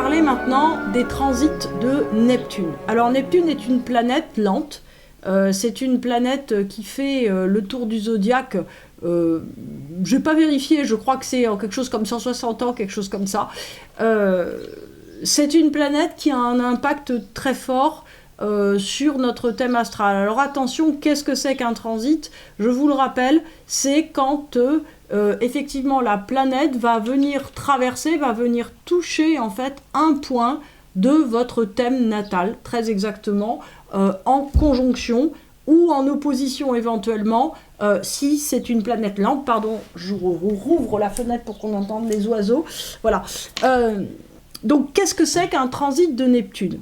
parler maintenant des transits de Neptune. Alors Neptune est une planète lente, c'est une planète qui fait le tour du zodiaque, je n'ai pas vérifié, je crois que c'est quelque chose comme 160 ans, quelque chose comme ça. C'est une planète qui a un impact très fort sur notre thème astral. Alors attention, qu'est-ce que c'est qu'un transit? Je vous le rappelle, c'est quand effectivement la planète va venir traverser, va venir toucher en fait un point de votre thème natal, très exactement, en conjonction ou en opposition éventuellement, si c'est une planète lente. Pardon, je rouvre la fenêtre pour qu'on entende les oiseaux. Voilà. Donc qu'est-ce que c'est qu'un transit de Neptune?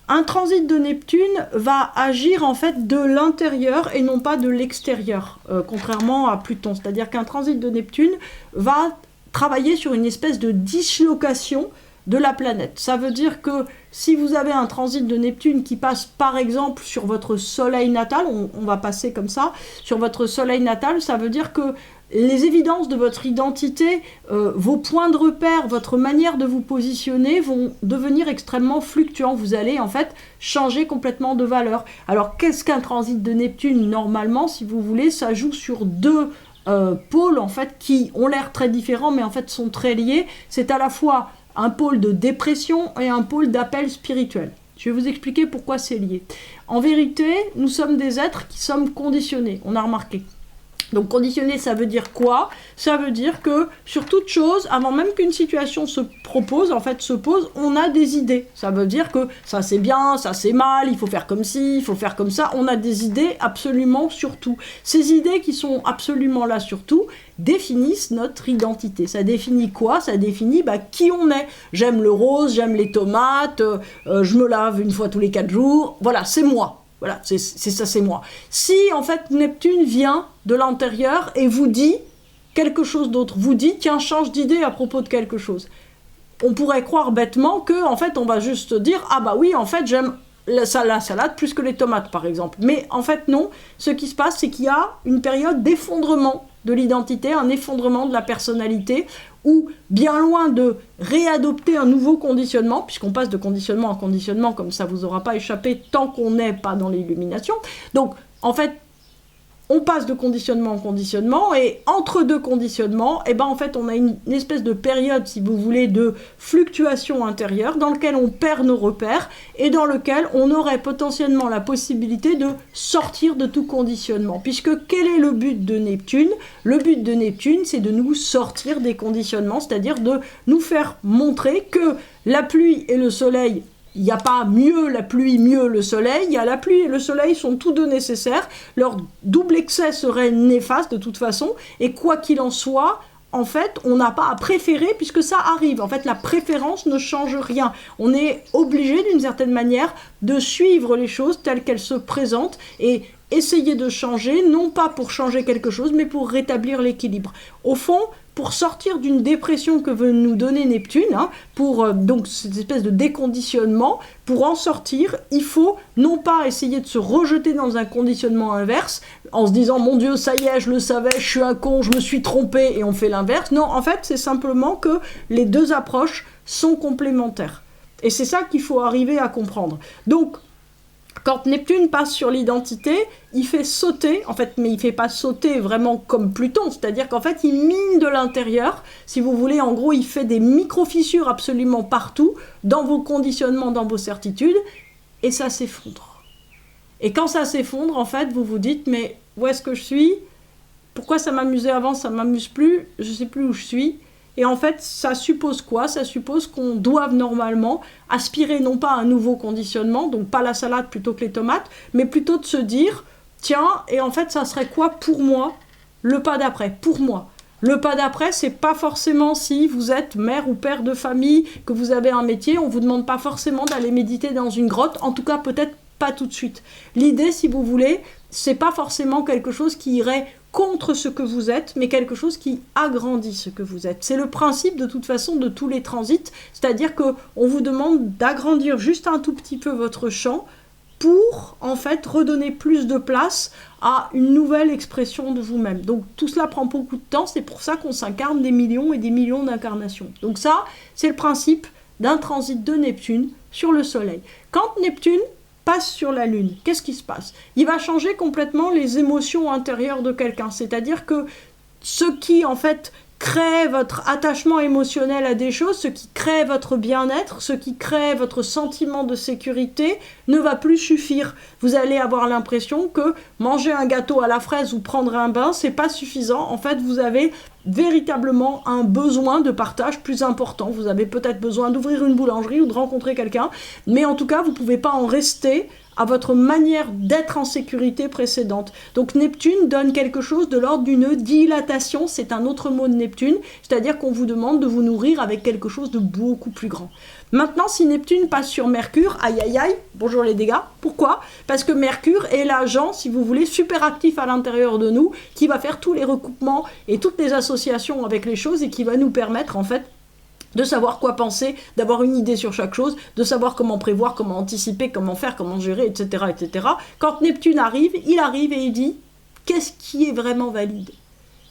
Un transit de Neptune va agir en fait de l'intérieur et non pas de l'extérieur, contrairement à Pluton. C'est-à-dire qu'un transit de Neptune va travailler sur une espèce de dislocation de la planète. Ça veut dire que si vous avez un transit de Neptune qui passe par exemple sur votre soleil natal, on va passer comme ça, sur votre soleil natal, ça veut dire que les évidences de votre identité, vos points de repère, votre manière de vous positionner vont devenir extrêmement fluctuants. Vous allez en fait changer complètement de valeur. Alors qu'est-ce qu'un transit de Neptune? Normalement, si vous voulez, ça joue sur deux pôles en fait qui ont l'air très différents mais en fait sont très liés. C'est à la fois un pôle de dépression et un pôle d'appel spirituel. Je vais vous expliquer pourquoi c'est lié. En vérité, nous sommes des êtres qui sommes conditionnés, on a remarqué. Donc conditionné, ça veut dire quoi? Ça veut dire que sur toute chose, avant même qu'une situation se propose, en fait se pose, on a des idées. Ça veut dire que ça c'est bien, ça c'est mal, il faut faire comme ci, il faut faire comme ça. On a des idées absolument sur tout. Ces idées qui sont absolument là sur tout définissent notre identité. Ça définit quoi? Ça définit qui on est. J'aime le rose, j'aime les tomates, je me lave une fois tous les 4 jours. Voilà, c'est moi. Voilà, c'est ça, c'est moi. Si, en fait, Neptune vient de l'intérieur et vous dit quelque chose d'autre, vous dit, tiens, change d'idée à propos de quelque chose. On pourrait croire bêtement que, en fait, on va juste dire, ah bah oui, en fait, j'aime la salade plus que les tomates, par exemple. Mais, en fait, non. Ce qui se passe, c'est qu'il y a une période d'effondrement de l'identité, un effondrement de la personnalité, ou bien loin de réadopter un nouveau conditionnement, puisqu'on passe de conditionnement en conditionnement, comme ça vous aura pas échappé tant qu'on n'est pas dans l'illumination. Donc, en fait, on passe de conditionnement en conditionnement, et entre deux conditionnements, en fait, on a une espèce de période, si vous voulez, de fluctuation intérieure, dans lequel on perd nos repères, et dans lequel on aurait potentiellement la possibilité de sortir de tout conditionnement. Puisque quel est le but de Neptune? Le but de Neptune, c'est de nous sortir des conditionnements, c'est-à-dire de nous faire montrer que la pluie et le soleil, il n'y a pas mieux la pluie, mieux le soleil. Il y a la pluie et le soleil sont tous deux nécessaires. Leur double excès serait néfaste de toute façon. Et quoi qu'il en soit, en fait, on n'a pas à préférer puisque ça arrive. En fait, la préférence ne change rien. On est obligé d'une certaine manière de suivre les choses telles qu'elles se présentent et essayer de changer, non pas pour changer quelque chose, mais pour rétablir l'équilibre. Au fond, pour sortir d'une dépression que veut nous donner Neptune, pour donc cette espèce de déconditionnement, pour en sortir, il faut non pas essayer de se rejeter dans un conditionnement inverse, en se disant « mon Dieu, ça y est, je le savais, je suis un con, je me suis trompé » et on fait l'inverse. Non, en fait, c'est simplement que les deux approches sont complémentaires. Et c'est ça qu'il faut arriver à comprendre. Donc, quand Neptune passe sur l'identité, il fait sauter, en fait, mais il ne fait pas sauter vraiment comme Pluton, c'est-à-dire qu'en fait, il mine de l'intérieur, si vous voulez, en gros, il fait des micro-fissures absolument partout, dans vos conditionnements, dans vos certitudes, et ça s'effondre. Et quand ça s'effondre, en fait, vous vous dites, mais où est-ce que je suis? Pourquoi ça m'amusait avant, ça ne m'amuse plus? Je ne sais plus où je suis. Et en fait, ça suppose quoi? Ça suppose qu'on doive normalement aspirer non pas à un nouveau conditionnement, donc pas la salade plutôt que les tomates, mais plutôt de se dire, tiens, et en fait, ça serait quoi pour moi, le pas d'après, pour moi? Le pas d'après, c'est pas forcément si vous êtes mère ou père de famille, que vous avez un métier, on vous demande pas forcément d'aller méditer dans une grotte, en tout cas peut-être pas tout de suite. L'idée, si vous voulez, c'est pas forcément quelque chose qui irait contre ce que vous êtes, mais quelque chose qui agrandit ce que vous êtes. C'est le principe de toute façon de tous les transits, c'est-à-dire qu'on vous demande d'agrandir juste un tout petit peu votre champ pour en fait redonner plus de place à une nouvelle expression de vous-même. Donc tout cela prend beaucoup de temps, c'est pour ça qu'on s'incarne des millions et des millions d'incarnations. Donc ça, c'est le principe d'un transit de Neptune sur le Soleil. Quand Neptune passe sur la Lune, qu'est-ce qui se passe? Il va changer complètement les émotions intérieures de quelqu'un, c'est-à-dire que ce qui, en fait, crée votre attachement émotionnel à des choses, ce qui crée votre bien-être, ce qui crée votre sentiment de sécurité, ne va plus suffire. Vous allez avoir l'impression que manger un gâteau à la fraise ou prendre un bain, c'est pas suffisant. En fait, vous avez véritablement un besoin de partage plus important. Vous avez peut-être besoin d'ouvrir une boulangerie ou de rencontrer quelqu'un, mais en tout cas, vous ne pouvez pas en rester à votre manière d'être en sécurité précédente. Donc Neptune donne quelque chose de l'ordre d'une dilatation, c'est un autre mot de Neptune, c'est-à-dire qu'on vous demande de vous nourrir avec quelque chose de beaucoup plus grand. Maintenant, si Neptune passe sur Mercure, aïe aïe aïe, bonjour les dégâts. Pourquoi? Parce que Mercure est l'agent, si vous voulez, super actif à l'intérieur de nous, qui va faire tous les recoupements et toutes les associations avec les choses et qui va nous permettre, en fait, de savoir quoi penser, d'avoir une idée sur chaque chose, de savoir comment prévoir, comment anticiper, comment faire, comment gérer, etc., etc. Quand Neptune arrive et il dit « qu'est-ce qui est vraiment valide?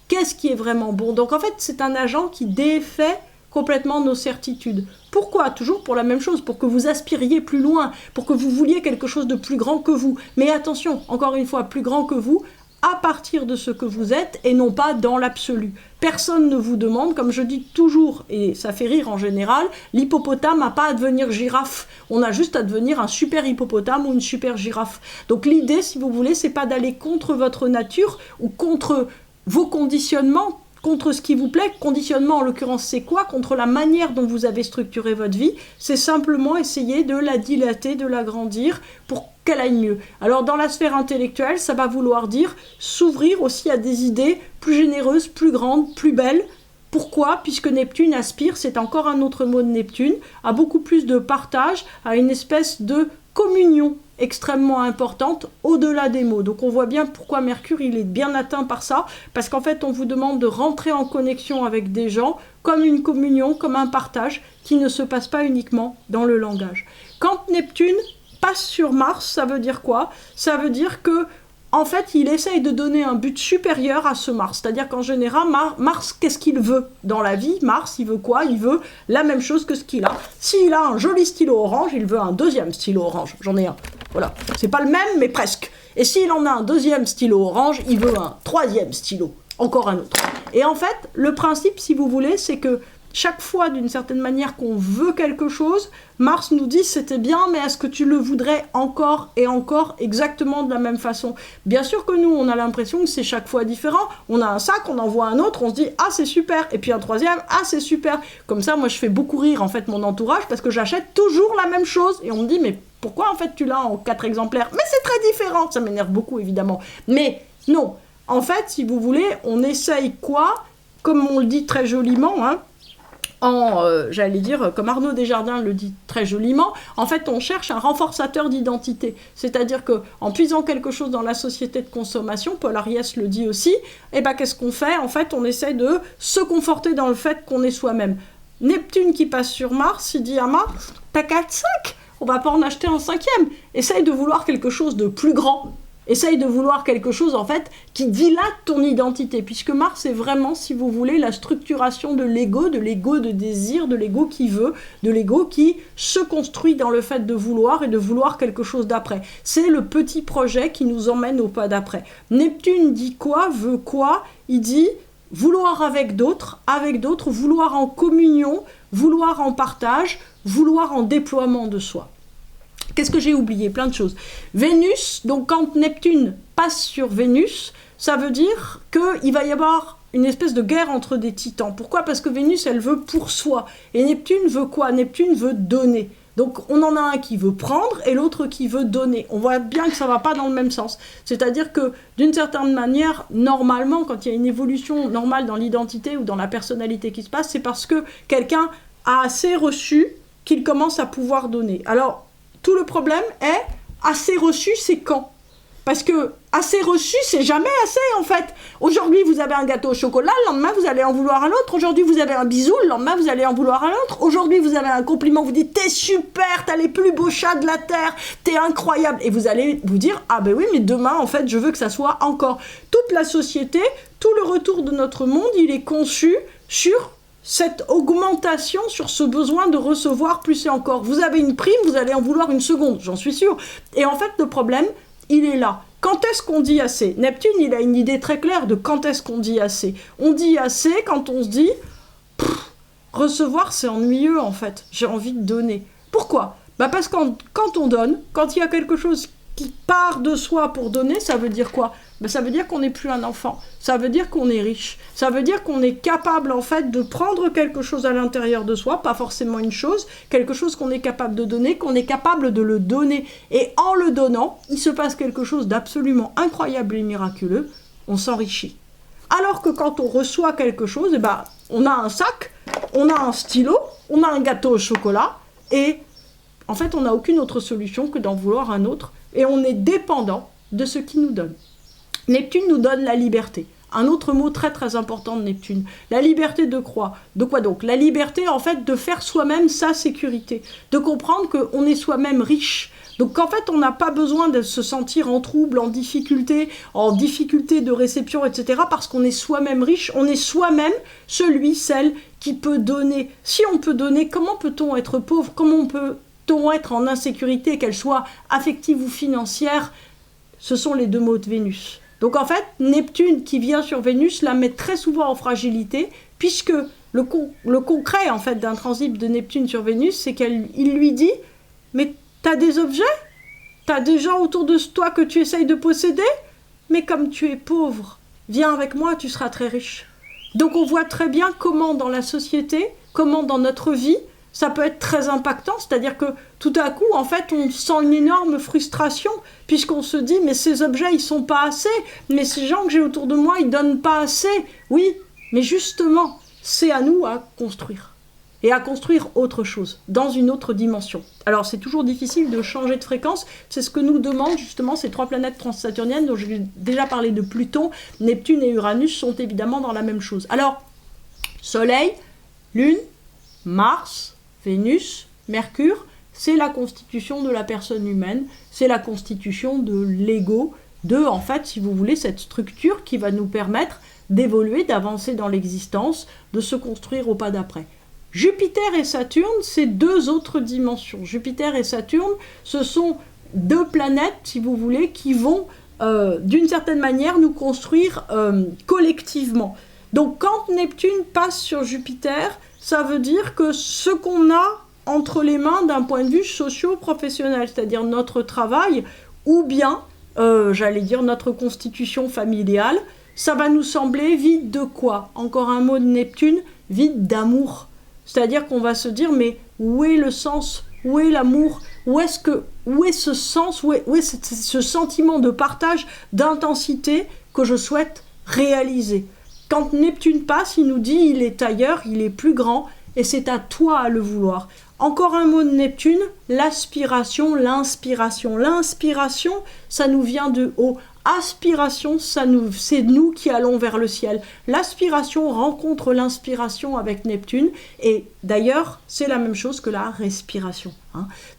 Qu'est-ce qui est vraiment bon ?» Donc en fait, c'est un agent qui défait complètement nos certitudes. Pourquoi? Toujours pour la même chose, pour que vous aspiriez plus loin, pour que vous vouliez quelque chose de plus grand que vous. Mais attention, encore une fois, plus grand que vous, à partir de ce que vous êtes et non pas dans l'absolu. Personne ne vous demande, comme je dis toujours, et ça fait rire en général, l'hippopotame n'a pas à devenir girafe. On a juste à devenir un super hippopotame ou une super girafe. Donc l'idée, si vous voulez, c'est pas d'aller contre votre nature ou contre vos conditionnements, contre ce qui vous plaît. Conditionnement, en l'occurrence, c'est quoi? Contre la manière dont vous avez structuré votre vie. C'est simplement essayer de la dilater, de l'agrandir pour qu'elle aille mieux. Alors, dans la sphère intellectuelle, ça va vouloir dire s'ouvrir aussi à des idées plus généreuses, plus grandes, plus belles. Pourquoi? Puisque Neptune aspire, c'est encore un autre mot de Neptune, à beaucoup plus de partage, à une espèce de communion extrêmement importante au-delà des mots. Donc on voit bien pourquoi Mercure il est bien atteint par ça, parce qu'en fait on vous demande de rentrer en connexion avec des gens comme une communion, comme un partage qui ne se passe pas uniquement dans le langage. Quand Neptune passe sur Mars, ça veut dire quoi? Ça veut dire que en fait, il essaye de donner un but supérieur à ce Mars. C'est-à-dire qu'en général, Mars, qu'est-ce qu'il veut dans la vie? Mars, il veut quoi? Il veut la même chose que ce qu'il a. S'il a un joli stylo orange, il veut un deuxième stylo orange. J'en ai un. Voilà. C'est pas le même, mais presque. Et s'il en a un deuxième stylo orange, il veut un troisième stylo. Encore un autre. Et en fait, le principe, si vous voulez, c'est que chaque fois, d'une certaine manière, qu'on veut quelque chose, Mars nous dit c'était bien, mais est-ce que tu le voudrais encore et encore exactement de la même façon? Bien sûr que nous, on a l'impression que c'est chaque fois différent. On a un sac, on en voit un autre, on se dit ah c'est super, et puis un troisième, ah c'est super. Comme ça, moi je fais beaucoup rire en fait mon entourage parce que j'achète toujours la même chose et on me dit mais pourquoi en fait tu l'as en 4 exemplaires? Mais c'est très différent, ça m'énerve beaucoup évidemment. Mais non, en fait si vous voulez, on essaye quoi? Comme on le dit très joliment, hein, j'allais dire, comme Arnaud Desjardins le dit très joliment, en fait, on cherche un renforçateur d'identité. C'est-à-dire qu'en puisant quelque chose dans la société de consommation, Paul Ariès le dit aussi, et ben qu'est-ce qu'on fait? En fait, on essaie de se conforter dans le fait qu'on est soi-même. Neptune qui passe sur Mars, il dit à Mars, t'as 4 sacs, on va pas en acheter un 5e. Essaye de vouloir quelque chose de plus grand. Essaye de vouloir quelque chose, en fait, qui dilate ton identité, puisque Mars est vraiment, si vous voulez, la structuration de l'ego de désir, de l'ego qui veut, de l'ego qui se construit dans le fait de vouloir et de vouloir quelque chose d'après. C'est le petit projet qui nous emmène au pas d'après. Neptune dit quoi, veut quoi? Il dit vouloir avec d'autres, vouloir en communion, vouloir en partage, vouloir en déploiement de soi. Qu'est-ce que j'ai oublié? Plein de choses. Vénus, donc quand Neptune passe sur Vénus, ça veut dire qu'il va y avoir une espèce de guerre entre des titans. Pourquoi? Parce que Vénus, elle veut pour soi. Et Neptune veut quoi? Neptune veut donner. Donc on en a un qui veut prendre et l'autre qui veut donner. On voit bien que ça ne va pas dans le même sens. C'est-à-dire que d'une certaine manière, normalement, quand il y a une évolution normale dans l'identité ou dans la personnalité qui se passe, c'est parce que quelqu'un a assez reçu qu'il commence à pouvoir donner. Alors, tout le problème est, assez reçu, c'est quand? Parce que assez reçu, c'est jamais assez, en fait. Aujourd'hui, vous avez un gâteau au chocolat, le lendemain, vous allez en vouloir un autre. Aujourd'hui, vous avez un bisou, le lendemain, vous allez en vouloir un autre. Aujourd'hui, vous avez un compliment, vous dites « T'es super, t'as les plus beaux chats de la Terre, t'es incroyable ». Et vous allez vous dire « Ah ben oui, mais demain, en fait, je veux que ça soit encore ». Toute la société, tout le retour de notre monde, il est conçu sur cette augmentation sur ce besoin de recevoir plus et encore. Vous avez une prime, vous allez en vouloir une seconde, j'en suis sûre. Et en fait, le problème, il est là. Quand est-ce qu'on dit assez? Neptune, il a une idée très claire de quand est-ce qu'on dit assez. On dit assez quand on se dit recevoir, c'est ennuyeux en fait. J'ai envie de donner. Pourquoi? Parce que quand on donne, quand il y a quelque chose qui part de soi pour donner, ça veut dire quoi? Ça veut dire qu'on n'est plus un enfant. Ça veut dire qu'on est riche. Ça veut dire qu'on est capable en fait de prendre quelque chose à l'intérieur de soi, pas forcément une chose, quelque chose qu'on est capable de donner, qu'on est capable de le donner. Et en le donnant, il se passe quelque chose d'absolument incroyable et miraculeux. On s'enrichit. Alors que quand on reçoit quelque chose, on a un sac, on a un stylo, on a un gâteau au chocolat, et en fait, on n'a aucune autre solution que d'en vouloir un autre, et on est dépendant de ce qu'il nous donne. Neptune nous donne la liberté. Un autre mot très très important de Neptune. La liberté de quoi? De quoi donc? La liberté en fait de faire soi-même sa sécurité. De comprendre qu'on est soi-même riche. Donc en fait on n'a pas besoin de se sentir en trouble, en difficulté de réception, etc. Parce qu'on est soi-même riche. On est soi-même celui, celle qui peut donner. Si on peut donner, comment peut-on être pauvre? Comment peut-on être en insécurité, qu'elle soit affective ou financière? Ce sont les deux mots de Vénus. Donc en fait, Neptune qui vient sur Vénus la met très souvent en fragilité, puisque le concret en fait d'un transit de Neptune sur Vénus, c'est qu'il lui dit « Mais t'as des objets? T'as des gens autour de toi que tu essayes de posséder? Mais comme tu es pauvre, viens avec moi, tu seras très riche. » Donc on voit très bien comment dans la société, comment dans notre vie, ça peut être très impactant, c'est-à-dire que tout à coup, en fait, on sent une énorme frustration, puisqu'on se dit, mais ces objets, ils sont pas assez, mais ces gens que j'ai autour de moi, ils donnent pas assez. Oui, mais justement, c'est à nous à construire. Et à construire autre chose, dans une autre dimension. Alors, c'est toujours difficile de changer de fréquence, c'est ce que nous demandent justement ces trois planètes transsaturniennes, dont j'ai déjà parlé de Pluton, Neptune et Uranus sont évidemment dans la même chose. Alors, Soleil, Lune, Mars, Vénus, Mercure, c'est la constitution de la personne humaine, c'est la constitution de l'ego, en fait, si vous voulez, cette structure qui va nous permettre d'évoluer, d'avancer dans l'existence, de se construire au pas d'après. Jupiter et Saturne, c'est deux autres dimensions. Jupiter et Saturne, ce sont deux planètes, si vous voulez, qui vont, d'une certaine manière, nous construire collectivement. Donc, quand Neptune passe sur Jupiter, ça veut dire que ce qu'on a entre les mains d'un point de vue socio-professionnel, c'est-à-dire notre travail, ou bien, j'allais dire, notre constitution familiale, ça va nous sembler vide de quoi? Encore un mot de Neptune, vide d'amour. C'est-à-dire qu'on va se dire, mais où est le sens? Où est l'amour? Où est ce sens? Où est ce sentiment de partage, d'intensité que je souhaite réaliser? Quand Neptune passe, il nous dit il est ailleurs, il est plus grand, et c'est à toi à le vouloir. Encore un mot de Neptune, l'aspiration, l'inspiration. L'inspiration, ça nous vient de haut. Aspiration, c'est nous qui allons vers le ciel. L'aspiration rencontre l'inspiration avec Neptune, et d'ailleurs, c'est la même chose que la respiration.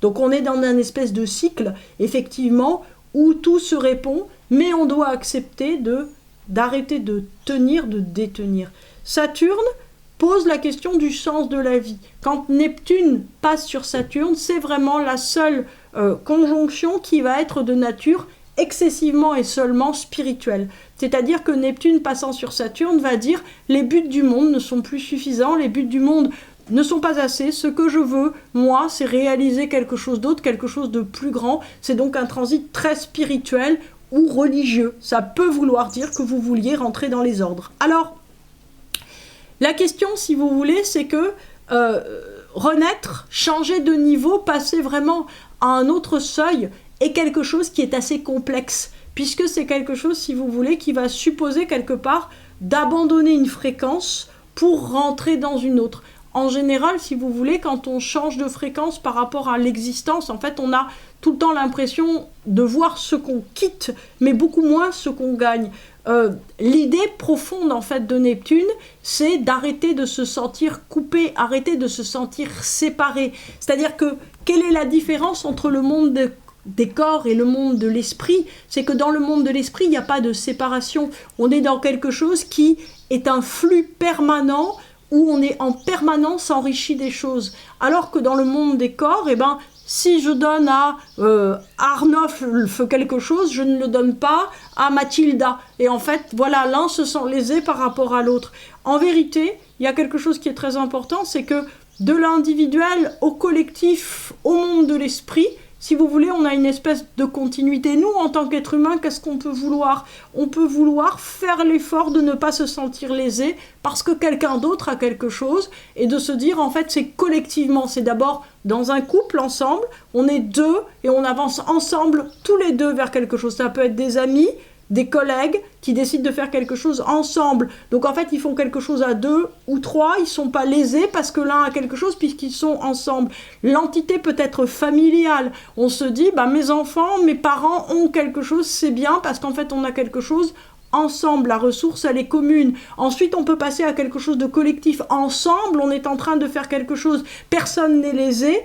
Donc on est dans un espèce de cycle, effectivement, où tout se répond, mais on doit accepter d'arrêter de tenir, de détenir. Saturne pose la question du sens de la vie. Quand Neptune passe sur Saturne, c'est vraiment la seule conjonction qui va être de nature excessivement et seulement spirituelle. C'est-à-dire que Neptune passant sur Saturne va dire les buts du monde ne sont plus suffisants, les buts du monde ne sont pas assez, ce que je veux, moi, c'est réaliser quelque chose d'autre, quelque chose de plus grand. C'est donc un transit très spirituel ou religieux. Ça peut vouloir dire que vous vouliez rentrer dans les ordres. Alors, la question, si vous voulez, c'est que renaître, changer de niveau, passer vraiment à un autre seuil est quelque chose qui est assez complexe, puisque c'est quelque chose, si vous voulez, qui va supposer quelque part d'abandonner une fréquence pour rentrer dans une autre. En général, si vous voulez, quand on change de fréquence par rapport à l'existence, en fait, on a tout le temps l'impression de voir ce qu'on quitte, mais beaucoup moins ce qu'on gagne. L'idée profonde, en fait, de Neptune, c'est d'arrêter de se sentir coupé, arrêter de se sentir séparé. C'est-à-dire que, quelle est la différence entre le monde des corps et le monde de l'esprit? C'est que dans le monde de l'esprit, il n'y a pas de séparation. On est dans quelque chose qui est un flux permanent où on est en permanence enrichi des choses. Alors que dans le monde des corps, eh ben, si je donne à Arnolphe quelque chose, je ne le donne pas à Mathilda. Et en fait, voilà, l'un se sent lésé par rapport à l'autre. En vérité, il y a quelque chose qui est très important, c'est que de l'individuel au collectif, au monde de l'esprit, si vous voulez, on a une espèce de continuité. Nous, en tant qu'être humain, qu'est-ce qu'on peut vouloir? On peut vouloir faire l'effort de ne pas se sentir lésé parce que quelqu'un d'autre a quelque chose et de se dire, en fait, c'est collectivement. C'est d'abord dans un couple ensemble, on est deux et on avance ensemble, tous les deux, vers quelque chose. Ça peut être des amis, des collègues qui décident de faire quelque chose ensemble. Donc en fait, ils font quelque chose à 2 ou 3, ils ne sont pas lésés parce que l'un a quelque chose puisqu'ils sont ensemble. L'entité peut être familiale. On se dit, bah, mes enfants, mes parents ont quelque chose, c'est bien parce qu'en fait, on a quelque chose ensemble, la ressource, elle est commune. Ensuite, on peut passer à quelque chose de collectif. Ensemble, on est en train de faire quelque chose. Personne n'est lésé.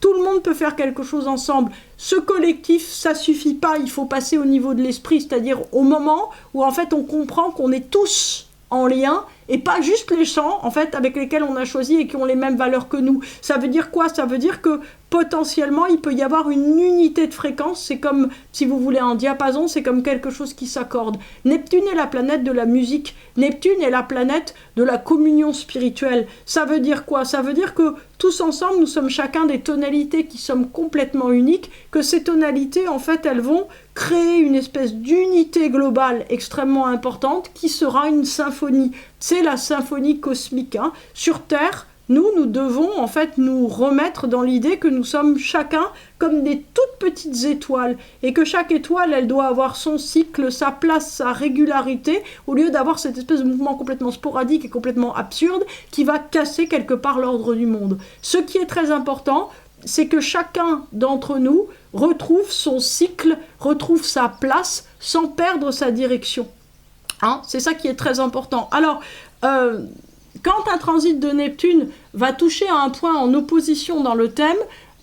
Tout le monde peut faire quelque chose ensemble. Ce collectif, ça suffit pas. Il faut passer au niveau de l'esprit, c'est-à-dire au moment où en fait on comprend qu'on est tous en lien et pas juste les gens en fait avec lesquels on a choisi et qui ont les mêmes valeurs que nous. Ça veut dire quoi? Ça veut dire que potentiellement il peut y avoir une unité de fréquence. C'est comme, si vous voulez, un diapason, c'est comme quelque chose qui s'accorde. Neptune est la planète de la musique. Neptune est la planète de la communion spirituelle. Ça veut dire quoi? Ça veut dire que tous ensemble, nous sommes chacun des tonalités qui sommes complètement uniques, que ces tonalités, en fait, elles vont créer une espèce d'unité globale extrêmement importante qui sera une symphonie. C'est la symphonie cosmique. Hein. Sur Terre, nous devons en fait nous remettre dans l'idée que nous sommes chacun comme des toutes petites étoiles et que chaque étoile, elle doit avoir son cycle, sa place, sa régularité, au lieu d'avoir cette espèce de mouvement complètement sporadique et complètement absurde qui va casser quelque part l'ordre du monde. Ce qui est très important, c'est que chacun d'entre nous retrouve son cycle, retrouve sa place sans perdre sa direction. Hein, c'est ça qui est très important. Alors, quand un transit de Neptune va toucher à un point en opposition dans le thème,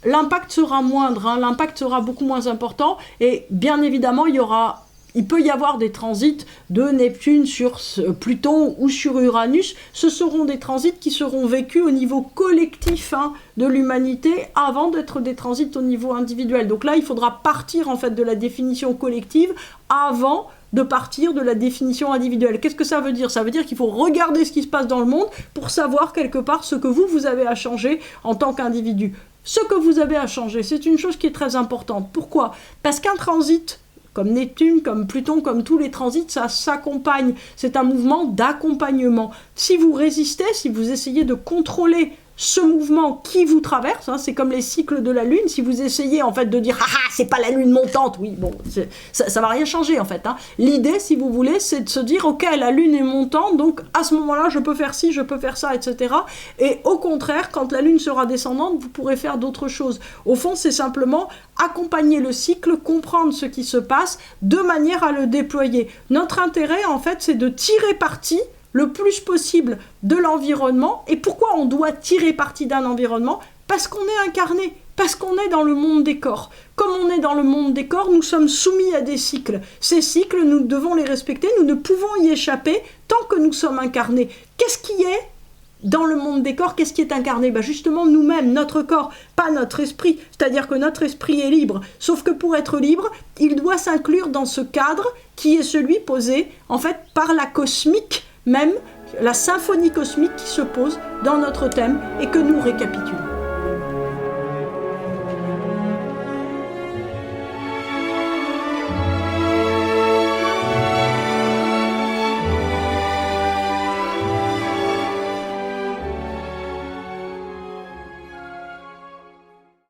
l'impact sera moindre, hein, l'impact sera beaucoup moins important, et bien évidemment, il peut y avoir des transits de Neptune sur Pluton ou sur Uranus. Ce seront des transits qui seront vécus au niveau collectif de l'humanité avant d'être des transits au niveau individuel. Donc là, il faudra partir en fait de la définition collective avant de partir de la définition individuelle. Qu'est-ce que ça veut dire? Ça veut dire qu'il faut regarder ce qui se passe dans le monde pour savoir quelque part ce que vous avez à changer en tant qu'individu. Ce que vous avez à changer, c'est une chose qui est très importante. Pourquoi? Parce qu'un transit comme Neptune, comme Pluton, comme tous les transits, ça s'accompagne. C'est un mouvement d'accompagnement. Si vous résistez, si vous essayez de contrôler ce mouvement qui vous traverse, hein, c'est comme les cycles de la Lune, si vous essayez en fait de dire « Ah ah, c'est pas la Lune montante », oui, bon, ça va rien changer en fait. Hein. L'idée, si vous voulez, c'est de se dire « Ok, la Lune est montante, donc à ce moment-là, je peux faire ci, je peux faire ça, etc. » Et au contraire, quand la Lune sera descendante, vous pourrez faire d'autres choses. Au fond, c'est simplement accompagner le cycle, comprendre ce qui se passe, de manière à le déployer. Notre intérêt, en fait, c'est de tirer parti le plus possible de l'environnement. Et pourquoi on doit tirer parti d'un environnement? Parce qu'on est incarné, parce qu'on est dans le monde des corps. Comme on est dans le monde des corps, nous sommes soumis à des cycles. Ces cycles, nous devons les respecter, nous ne pouvons y échapper tant que nous sommes incarnés. Qu'est-ce qui est dans le monde des corps? Qu'est-ce qui est incarné? Justement nous-mêmes, notre corps, pas notre esprit. C'est-à-dire que notre esprit est libre. Sauf que pour être libre, il doit s'inclure dans ce cadre qui est celui posé, en fait, par la cosmique, même la symphonie cosmique qui se pose dans notre thème et que nous récapitulons.